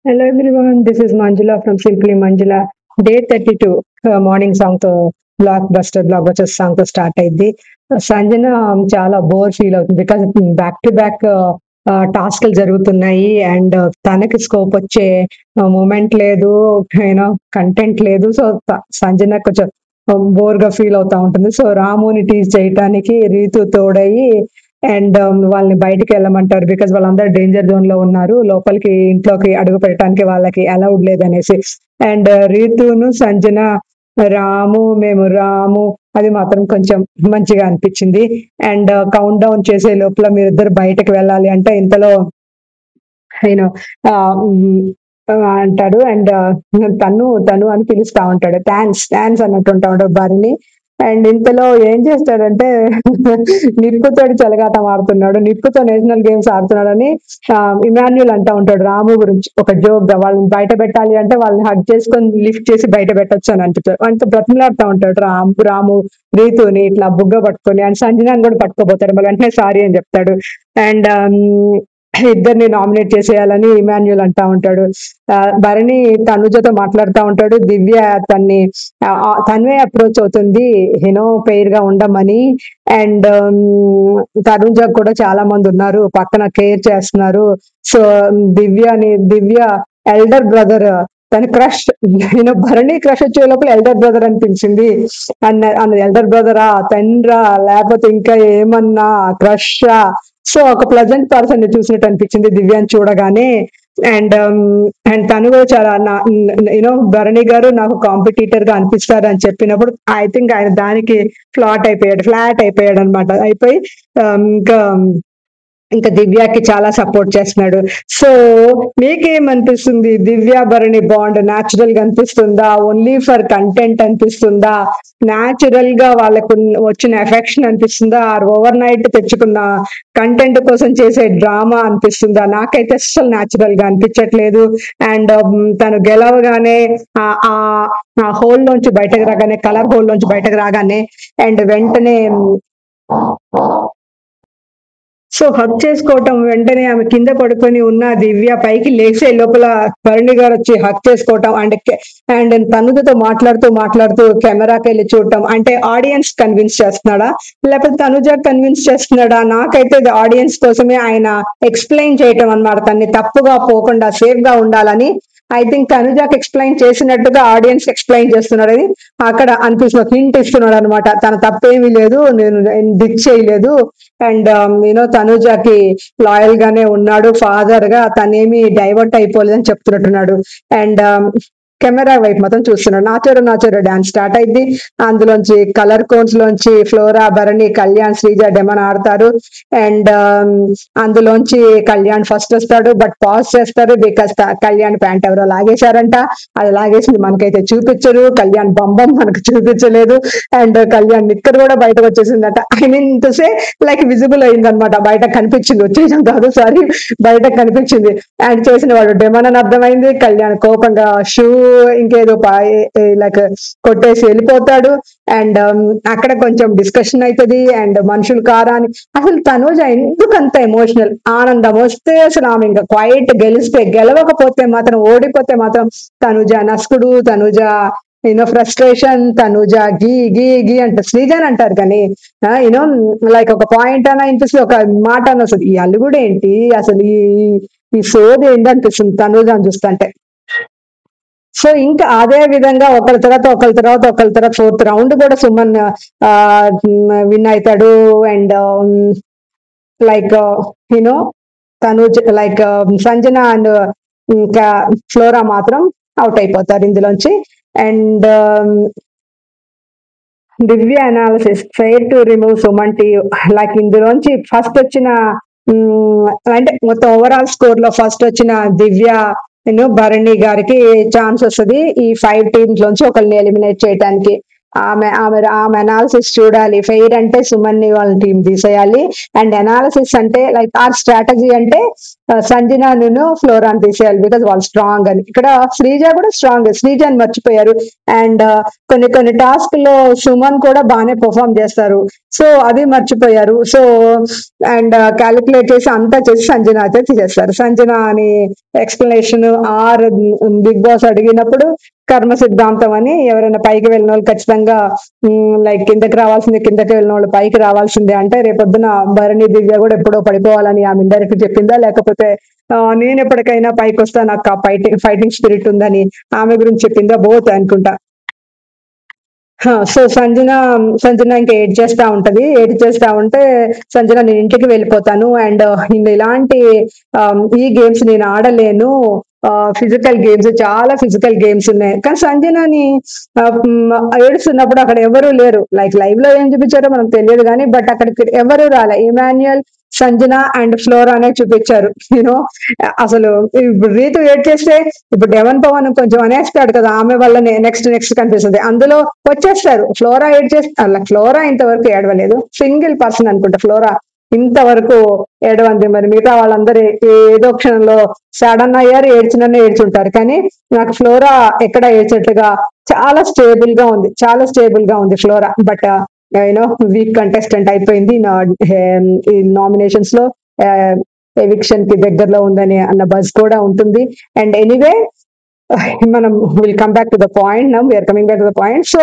Hello everyone, this is Manjula from Simply Manjula. Day 32 morning song తో block buster song తో start అయింది. సంజన చాలా bore feel అవుతుంది because back to back టాస్క్లు జరుగుతున్నాయి అండ్ తనకి స్కోప్ వచ్చే మూమెంట్ లేదు, యూనో కంటెంట్ లేదు. సో సంజన కొంచెం బోర్ గా ఫీల్ అవుతా ఉంటుంది. సో రాముని టీజ్ చేయటానికి రీతు తోడయి అండ్ వాళ్ళని బయటికి వెళ్ళమంటారు బికాజ్ వాళ్ళందరూ డేంజర్ జోన్ లో ఉన్నారు, లోపలికి ఇంట్లోకి అడుగు పెట్టడానికి వాళ్ళకి అలౌడ్ లేదనేసి. అండ్ రీతును సంజన మేము రాము అది మాత్రం కొంచెం మంచిగా అనిపించింది. అండ్ కౌంట్ డౌన్ చేసే లోపల మీరిద్దరు బయటకు వెళ్ళాలి అంటే ఇంతలో యూనో అంటాడు అండ్ తను తను అని పిలుస్తా ఉంటాడు, థ్యాంక్స్ థ్యాంక్స్ అన్నట్టు ఉంటా ఉంటాడు భార్యని. అండ్ ఇంతలో ఏం చేస్తాడంటే నిప్పుతోటి చెలగాటం ఆడుతున్నాడు, నిప్పుతో నేషనల్ గేమ్స్ ఆడుతున్నాడని ఇమాన్యుల్ అంటా ఉంటాడు రాము గురించి ఒక జోక్ గా. వాళ్ళని బయట పెట్టాలి అంటే వాళ్ళని హగ్ చేసుకొని లిఫ్ట్ చేసి బయట పెట్టొచ్చు అని అంటాడు. అంత బ్రతిమలాడుతూ ఉంటాడు రాము రీతుని ఇట్లా బుగ్గ పట్టుకొని. అండ్ సంజనాన్ని కూడా పట్టుకోపోతాడు, మళ్ళీ వెంటనే సారీ అని చెప్తాడు. అండ్ ఇద్దరిని నామినేట్ చేసేయాలని ఇమాన్యుల్ అంటా ఉంటాడు. భరణి తనుజతో మాట్లాడుతూ ఉంటాడు, దివ్య తన్వే అప్రోచ్ అవుతుంది యూనో పెయిర్ గా ఉండమని. అండ్ తనుజ కూడా చాలా మంది ఉన్నారు పక్కన కేర్ చేస్తున్నారు. సో దివ్య ఎల్డర్ బ్రదర్ తన క్రష్, నేను భరణి క్రష్ వచ్చే లోపల ఎల్డర్ బ్రదర్ అని పిలిచింది. అన్న ఎల్డర్ బ్రదరా, తండ్రా, లేకపోతే ఇంకా ఏమన్నా క్రషా? సో ఒక ప్లజెంట్ పర్సన్ ని చూసినట్టు అనిపించింది దివ్యాన్ని చూడగానే. అండ్ తను కూడా చాలా యూనో భరణి గారు నాకు కాంపిటీటర్ గా అనిపిస్తారు అని చెప్పినప్పుడు ఐ థింక్ ఆయన దానికి ఫ్లాట్ అయిపోయాడు అనమాట. అయిపోయి ఇంకా దివ్యకి చాలా సపోర్ట్ చేస్తున్నాడు. సో మీకేమనిపిస్తుంది? దివ్య భరణి బాండ్ న్యాచురల్ గా అనిపిస్తుందా, ఓన్లీ ఫర్ కంటెంట్ అనిపిస్తుందా, న్యాచురల్ గా వాళ్ళకు వచ్చిన ఎఫెక్షన్ అనిపిస్తుందా, ఓవర్ నైట్ తెచ్చుకున్న కంటెంట్ కోసం చేసే డ్రామా అనిపిస్తుందా? నాకైతే అస్సలు న్యాచురల్ గా అనిపించట్లేదు. అండ్ తను గెలవగానే ఆ హోల్ లోంచి బయటకు రాగానే, కలర్ హోల్ లోంచి బయటకు రాగానే అండ్ వెంటనే సో హక్ చేసుకోవటం, వెంటనే ఆమె కింద పడుకొని ఉన్న దివ్య పైకి లేచే లోపల భరణి గారు వచ్చి హక్ చేసుకోవటం అండ్ తనుజతో మాట్లాడుతూ కెమెరాకి వెళ్ళి చూడటం. అంటే ఆడియన్స్ కన్విన్స్ చేస్తున్నాడా లేకపోతే తనుజ కన్విన్స్ చేస్తున్నాడా? నాకైతే ఇది ఆడియన్స్ కోసమే ఆయన ఎక్స్ప్లెయిన్ చేయటం అన్నమాట, తన్ని తప్పుగా పోకుండా సేఫ్ గా ఉండాలని. ఐ థింక్ తనుజాకి ఎక్స్ప్లెయిన్ చేసినట్టుగా ఆడియన్స్ ఎక్స్ప్లెయిన్ చేస్తున్నాడని అక్కడ అనిపిస్తుంది, హింట్ ఇస్తున్నాడు అనమాట. తన తప్పేమీ లేదు, నేను దిక్ చేయలేదు అండ్ యూనో తనుజాకి లాయల్ గానే ఉన్నాడు ఫాదర్ గా, తనేమి డైవర్ట్ అయిపోలేదని చెప్తున్నట్టున్నాడు. అండ్ కెమెరా వైపు మాత్రం చూస్తున్నాడు. నాచోర డాన్స్ స్టార్ట్ అయింది. అందులోంచి కలర్ కోన్స్ లోంచి ఫ్లోరా, భరణి, కళ్యాణ్, శ్రీజ డెమన్ ఆడతారు. అండ్ అందులోంచి కళ్యాణ్ ఫస్ట్ వస్తాడు, బట్ పాజ్ చేస్తారు బికాస్ కళ్యాణ్ ప్యాంట్ ఎవరో లాగేశారంట. అది లాగేసింది మనకైతే చూపించరు, కళ్యాణ్ బంబం మనకు చూపించలేదు. అండ్ కళ్యాణ్ నిక్కర్ కూడా బయటకు వచ్చేసిందట. I mean to say like visible అయింది అనమాట, బయట కనిపించింది, వచ్చేయడం కాదు సారీ, బయట కనిపించింది. అండ్ చేసిన వాడు డెమన్ అని అర్థమైంది. కళ్యాణ్ కోపంగా షూ ఇంకేదో లైక్ కొట్టేసి వెళ్ళిపోతాడు. అండ్ అక్కడ కొంచెం డిస్కషన్ అవుతుంది. అండ్ మనుషులు కారాని అసలు తనుజ ఎందుకంత ఎమోషనల్? ఆనందం వస్తే అసలు ఆమె ఇంకా క్వైట్ గెలవకపోతే మాత్రం, ఓడిపోతే మాత్రం తనుజ నస్కుడు, తనుజ ఫ్రస్ట్రేషన్, తనుజ గీ గీ గీ అంట శ్రీజన్ అంటారు కానీ యూనో లైక్ ఒక పాయింట్ అన్న అనిపిస్తుంది, ఒక మాట అన్న అసలు ఈ అల్లుగుడు ఏంటి, అసలు ఈ సోది ఏంటి అనిపిస్తుంది తనుజ అని చూస్తుంటే. సో ఇంకా అదే విధంగా ఒకరి తర్వాత ఫోర్త్ రౌండ్ కూడా సుమన్ విన్ అవుతాడు. And like you know Tanuj like Sanjana and ఇంకా ఫ్లోరా మాత్రం అవుట్ అయిపోతారు ఇందులోంచి. And Divya analysis fair to remove Suman టీ, లైక్ ఇందులోంచి ఫస్ట్ వచ్చిన అంటే మొత్తం ఓవరాల్ స్కోర్ లో ఫస్ట్ వచ్చిన దివ్య భరణి గారికి ఛాన్స్ వస్తుంది ఈ 5 టీమ్స్ లోంచి ఒకరిని ఎలిమినేట్ చేయడానికి. ఆమె అనాలిసిస్ చూడాలి. ఫెయిర్ అంటే సుమన్ ని వాళ్ళ టీం తీసేయాలి, అండ్ అనాలిసిస్ అంటే లైక్ ఆర్ స్ట్రాటజీ అంటే సంజనాను ఫ్లోరాన్ తీసేయాలి, బికాస్ వాళ్ళు స్ట్రాంగ్ అని. ఇక్కడ శ్రీజ కూడా స్ట్రాంగ్, శ్రీజని మర్చిపోయారు. అండ్ కొన్ని కొన్ని టాస్క్ లో సుమన్ కూడా బాగానే పర్ఫామ్ చేస్తారు, సో అది మర్చిపోయారు. సో అండ్ క్యాలిక్యులేట్ చేసి అంతా చేసి సంజన అయితే తీసేస్తారు. సంజన అని ఎక్స్ప్లెనేషన్ ఆర్ బిగ్ బాస్ అడిగినప్పుడు కర్మ సిద్ధాంతం అని, ఎవరైనా పైకి వెళ్ళిన వాళ్ళు ఖచ్చితంగా లైక్ కిందకి రావాల్సిందే, కిందకి వెళ్ళిన వాళ్ళు పైకి రావాల్సిందే అంటే, రేపొద్దున భరణి దివ్య కూడా ఎప్పుడో పడిపోవాలని ఆమె ఇండైరెక్ట్ చెప్పిందా, లేకపోతే నేను ఎప్పటికైనా పైకి వస్తాను, నాకు ఫైటింగ్ స్పిరిట్ ఉందని ఆమె గురించి చెప్పిందా, బోత్ అనుకుంటా. సో సంజన ఇంకా ఏడ్ చేస్తా ఉంటది. ఏడ్ చేస్తా ఉంటే సంజన నేను ఇంటికి వెళ్ళిపోతాను, అండ్ ఇలాంటి ఈ గేమ్స్ నేను ఆడలేను, ఫిజికల్ గేమ్స్, చాలా ఫిజికల్ గేమ్స్ ఉన్నాయి. కానీ సంజనని ఏడుస్తున్నప్పుడు అక్కడ ఎవరు లేరు, లైక్ లైవ్ లో ఏం చూపించారో మనకు తెలియదు కానీ, బట్ అక్కడికి ఎవరు రాలే. ఇమాన్యుయల్, సంజన అండ్ ఫ్లోరానే చూపించారు. యూనో అసలు ఇప్పుడు రీతు ఏడ్ చేస్తే ఇప్పుడు డెవన్ పవన్ కొంచెం అనేస్తాడు కదా, ఆమె వల్లనే నెక్స్ట్ నెక్స్ట్ కనిపిస్తుంది, అందులో వచ్చేస్తారు. ఫ్లోరా ఏడ్ చేస్తారు, ఫ్లోరా ఇంతవరకు ఏడవలేదు, సింగిల్ పర్సన్ అనుకుంటా ఫ్లోరా ఇంతవరకు ఏడవంది. మరి మిగతా వాళ్ళందరూ ఏదో క్షణంలో సడన్ అయ్యారు, ఏడ్చినన్నే ఏడ్చుంటారు, కానీ నాకు ఫ్లోరా ఎక్కడ ఏడ్చినట్లుగా చాలా స్టేబుల్ గా ఉంది, చాలా స్టేబుల్ గా ఉంది flora. But you know week contestant అయిపోయింది ఈ నామినేషన్స్ లో, ఎవిక్షన్ కి దగ్గరలో ఉందని అన్న బజ్ కూడా ఉంటుంది. అండ్ ఎనీవే మనం will come back to the point, now we're coming back to the point. So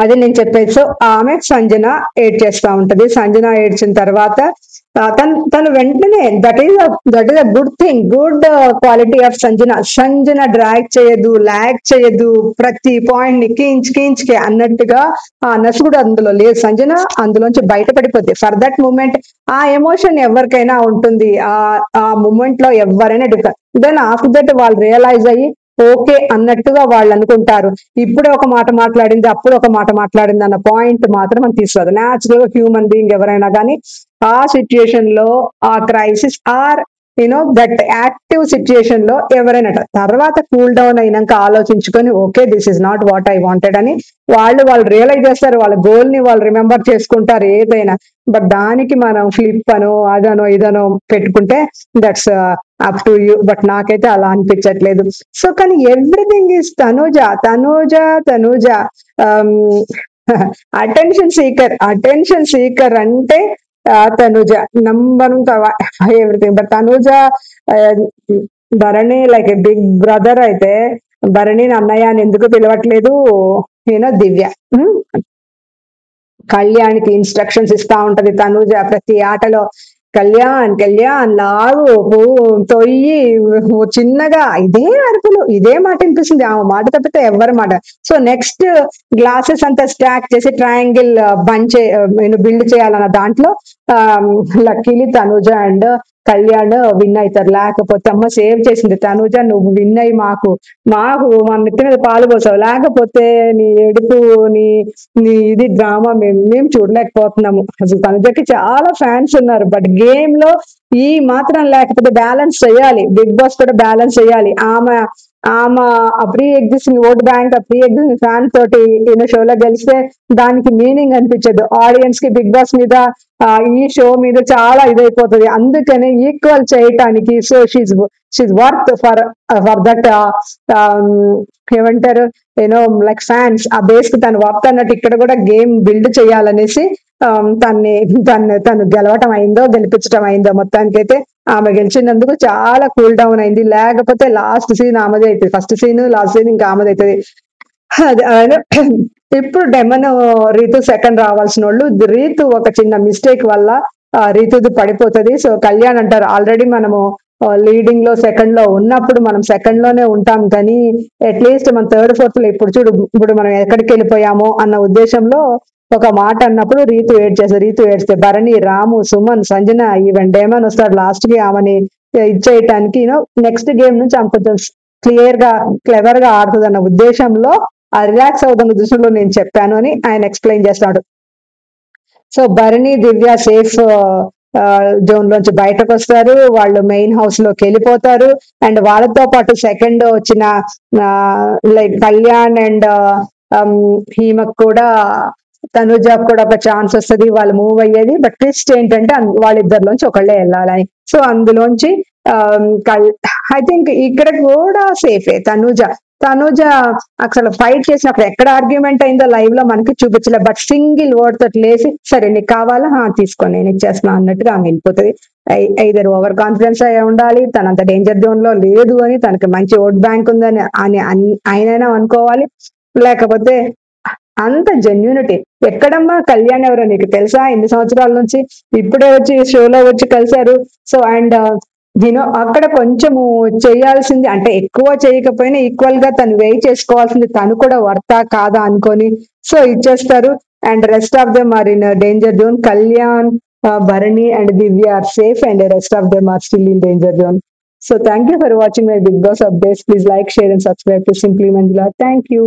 అదే నేను చెప్పేది. సో ఆమె సంజన ఏడ్ చేస్తా ఉంటది. సంజన ఏడ్చిన తర్వాత తను వెంటనే that is a good thing, good quality of Sanjana. Sanjana drag చేయదు, లాగ్ చేయదు, ప్రతి పాయింట్ ని కించ్ అన్నట్టుగా ఆ నసు కూడా అందులో లేదు. సంజన అందులోంచి బయటపడిపోద్ది. ఫర్ దట్ మూమెంట్ ఆ ఎమోషన్ ఎవరికైనా ఉంటుంది, ఆ మూమెంట్ లో ఎవరైనా డిఫరెంట్. దెన్ ఆఫ్టర్ దట్ వాళ్ళు రియలైజ్ అయ్యి ఓకే అన్నట్టుగా వాళ్ళు అనుకుంటారు. ఇప్పుడే ఒక మాట మాట్లాడింది, అప్పుడు ఒక మాట మాట్లాడింది అన్న పాయింట్ మాత్రం మనం తీసుకోదు. న్యాచురల్ గా హ్యూమన్ బీయింగ్ ఎవరైనా కానీ ఆ సిచ్యుయేషన్ లో, ఆ crisis or that active situation లో ఎవరైనా తర్వాత కూల్ డౌన్ అయినాక ఆలోచించుకొని okay this is not what I wanted అని వాళ్ళు రియలైజ్ చేస్తారు, వాళ్ళ గోల్ ని వాళ్ళు రిమెంబర్ చేసుకుంటారు ఏదైనా. బట్ దానికి మనం ఫ్లిప్ అనో అదనో ఇదనో పెట్టుకుంటే that's up to you. But నాకైతే అలా అనిపించట్లేదు. సో కానీ everything is Tanuja attention seeker అంటే Tanuja number everything. But Tanuja Bharani like big brother అయితే భరణిని అన్నయ్య అని ఎందుకు పిలవట్లేదు దివ్య. కళ్యాణ్కి ఇన్స్ట్రక్షన్స్ ఇస్తా ఉంటది తనూజ ప్రతి ఆటలో. కళ్యాణ్ లాగు తొయ్యి చిన్నగా, ఇదే అరుపులు, ఇదే మాట వినిపిస్తుంది. ఆ మాట తప్పితే ఎవరి మాట. సో నెక్స్ట్ గ్లాసెస్ అంతా స్టాక్ చేసి ట్రయాంగిల్ బిల్డ్ చేయాలన్న దాంట్లో luckily Tanuja and Kalyan win అవుతారు. లేకపోతే అమ్మ సేవ్ చేసింది తనూజ, నువ్వు విన్ అయ్యి మాకు మన నెత్తి మీద పాలు పోసావు, లేకపోతే నీ ఏడుపు నీ ఇది డ్రామా మేము చూడలేకపోతున్నాము. అసలు తనుజకి చాలా ఫ్యాన్స్ ఉన్నారు, బట్ గేమ్ లో ఈ మాత్రం లేకపోతే బ్యాలెన్స్ చేయాలి. బిగ్ బాస్ కూడా బ్యాలెన్స్ చేయాలి. ఆమె pre existing vote bank, pre existing fan తోటి షోలో గెలిస్తే దానికి మీనింగ్ అనిపించదు. ఆడియన్స్ కి బిగ్ బాస్ మీద ఈ షో మీద చాలా ఇదైపోతుంది. అందుకనే ఈక్వల్ చేయటానికి so she's worth for that ఏమంటారు లైక్ ఫ్యాన్స్ ఆ బేస్ కి తను వర్త్ అన్నట్టు ఇక్కడ కూడా గేమ్ బిల్డ్ చేయాలనేసి తను గెలవటం అయిందో గెలిపించడం అయిందో మొత్తానికైతే ఆమె గెలిచినందుకు చాలా కూల్ డౌన్ అయింది. లేకపోతే లాస్ట్ సీన్ ఆమెదే అవుతుంది, ఫస్ట్ సీన్ లాస్ట్ సీన్ ఇంకా ఆమెది అవుతుంది. ఇప్పుడు డెమన్ రీతు సెకండ్ రావాల్సిన వాళ్ళు, రీతు ఒక చిన్న మిస్టేక్ వల్ల రీతుది పడిపోతుంది. సో కళ్యాణ్ అంటారు ఆల్రెడీ మనము లీడింగ్ లో సెకండ్ లో ఉన్నప్పుడు మనం సెకండ్ లోనే ఉంటాం, కానీ అట్లీస్ట్ మన థర్డ్ ఫోర్త్ లో ఇప్పుడు మనం ఎక్కడికి వెళ్ళిపోయామో అన్న ఉద్దేశంలో ఒక మాట అన్నప్పుడు రీతు ఏడ్చేస్తే భరణి, రాము, సుమన్, సంజన ఈవెన్ డేమన్ వస్తాడు లాస్ట్ కి ఆమెని ఇచ్చేయటానికి. నెక్స్ట్ గేమ్ నుంచి ఆమె కొంచెం క్లెవర్ గా ఆడుతుంది అన్న ఉద్దేశంలో ఆ రిలాక్స్ అవుతున్న దృష్టిలో నేను చెప్పాను అని ఆయన ఎక్స్ప్లెయిన్ చేస్తాడు. సో భరణి, దివ్య సేఫ్ జోన్ లోంచి బయటకు వస్తారు, వాళ్ళు మెయిన్ హౌస్ లోకి వెళ్ళిపోతారు. అండ్ వాళ్ళతో పాటు సెకండ్ వచ్చిన లైక్ కళ్యాణ్ అండ్ ఈమెకు కూడా తనుజాకు కూడా ఒక ఛాన్స్ వస్తుంది, వాళ్ళు మూవ్ అయ్యేది. బట్ ట్విస్ట్ ఏంటంటే వాళ్ళిద్దరిలోంచి ఒకళ్ళే వెళ్ళాలని. సో అందులోంచి ఐ థింక్ ఇక్కడ కూడా సేఫే తనుజ అసలు ఫైట్ చేసినప్పుడు ఎక్కడ ఆర్గ్యుమెంట్ అయిందో లైవ్ లో మనకి చూపించలేదు. బట్ సింగిల్ వర్డ్ తోటి లేసి సరే నీకు కావాలా తీసుకో నేను ఇచ్చేస్తున్నా అన్నట్టుగా ఆమె వెళ్ళిపోతుంది. ఐదర్ ఓవర్ కాన్ఫిడెన్స్ అయి ఉండాలి, తనంత డేంజర్ జోన్ లో లేదు అని, తనకి మంచి ఓట్ బ్యాంక్ ఉందని ఆయనైనా అనుకోవాలి. లేకపోతే అంత జెన్యూనిటీ ఎక్కడమ్మా, కళ్యాణ్ ఎవరో నీకు తెలుసా? ఎన్ని సంవత్సరాల నుంచి ఇప్పుడే వచ్చి షోలో వచ్చి కలిశారు. సో అండ్ అక్కడ కొంచెము చేయాల్సింది అంటే ఎక్కువ చేయకపోయినా ఈక్వల్ గా తను వెయిట్ చేసుకోవాల్సింది, తను కూడా వర్తా కాదా అనుకొని సో ఇచ్చేస్తారు. And rest of them are in danger zone. Kalyan, Bharani and Divya are safe and rest of them are still in danger zone. So thank you for watching my Big Boss updates. Please like, share and subscribe to Simply Manjula. Thank you.